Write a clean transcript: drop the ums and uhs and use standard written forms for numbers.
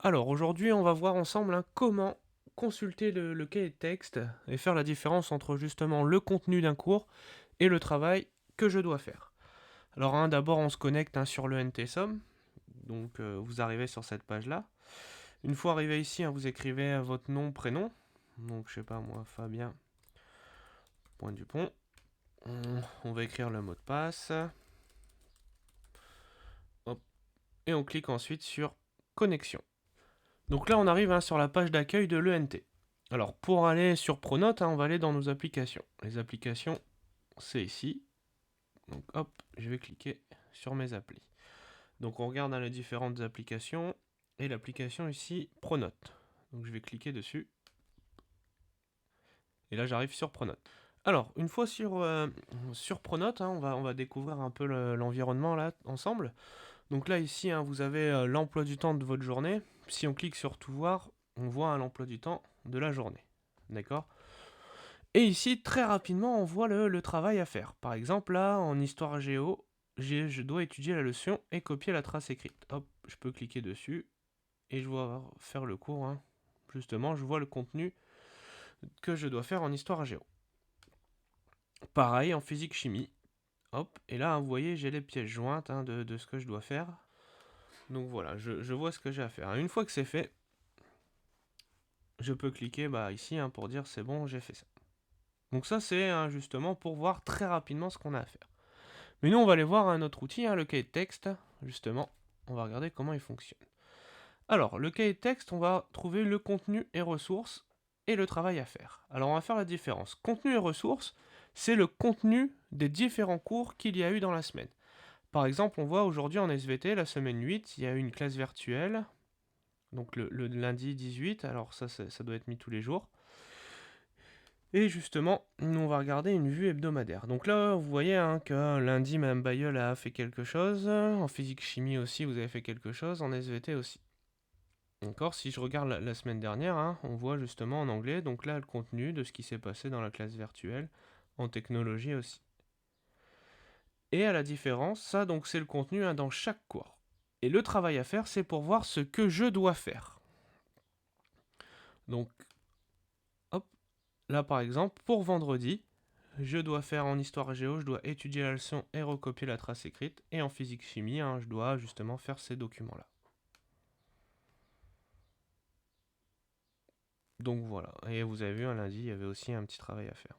Alors aujourd'hui, on va voir ensemble hein, comment consulter le cahier de texte et faire la différence entre justement le contenu d'un cours et le travail que je dois faire. Alors hein, d'abord, on se connecte hein, sur le NTSOM. Donc vous arrivez sur cette page-là. Une fois arrivé ici, hein, vous écrivez votre nom, prénom. Donc je sais pas moi, Fabien Point Dupont. On va écrire le mot de passe. Hop. Et on clique ensuite sur connexion. Donc là, on arrive hein, sur la page d'accueil de l'ENT. Alors, pour aller sur Pronote, hein, on va aller dans nos applications. Les applications, c'est ici. Donc, hop, je vais cliquer sur mes applis. Donc, on regarde dans les différentes applications. Et l'application ici, Pronote. Donc, je vais cliquer dessus. Et là, j'arrive sur Pronote. Alors, une fois sur Pronote, hein, on va découvrir un peu l'environnement là, ensemble. Donc là, ici, hein, vous avez l'emploi du temps de votre journée. Si on clique sur Tout voir, on voit l'emploi du temps de la journée. D'accord. Et ici, très rapidement, on voit le travail à faire. Par exemple, là, en histoire géo, je dois étudier la leçon et copier la trace écrite. Hop, je peux cliquer dessus et je vais faire le cours. Hein. Justement, je vois le contenu que je dois faire en histoire géo. Pareil, en physique-chimie. Hop, et là, hein, vous voyez, j'ai les pièces jointes hein, de ce que je dois faire. Donc voilà, je vois ce que j'ai à faire. Une fois que c'est fait, je peux cliquer ici hein, pour dire c'est bon, j'ai fait ça. Donc ça, c'est hein, justement pour voir très rapidement ce qu'on a à faire. Mais nous, on va aller voir un autre outil, hein, le cahier de texte. Justement, on va regarder comment il fonctionne. Alors, le cahier de texte, on va trouver le contenu et ressources et le travail à faire. Alors, on va faire la différence. Contenu et ressources, c'est le contenu des différents cours qu'il y a eu dans la semaine. Par exemple, on voit aujourd'hui en SVT, la semaine 8, il y a eu une classe virtuelle. Donc le lundi 18, alors ça doit être mis tous les jours. Et justement, nous on va regarder une vue hebdomadaire. Donc là, vous voyez hein, que lundi, Mme Bayeul a fait quelque chose. En physique-chimie aussi, vous avez fait quelque chose. En SVT aussi. D'accord. Si je regarde la semaine dernière, hein, on voit justement en anglais, donc là, le contenu de ce qui s'est passé dans la classe virtuelle. En technologie aussi. Et à la différence, ça donc c'est le contenu hein, dans chaque cours. Et le travail à faire, c'est pour voir ce que je dois faire. Donc, hop, là par exemple, pour vendredi, je dois faire en histoire géo, je dois étudier la leçon et recopier la trace écrite. Et en physique chimie, hein, je dois justement faire ces documents-là. Donc voilà. Et vous avez vu, un lundi, il y avait aussi un petit travail à faire.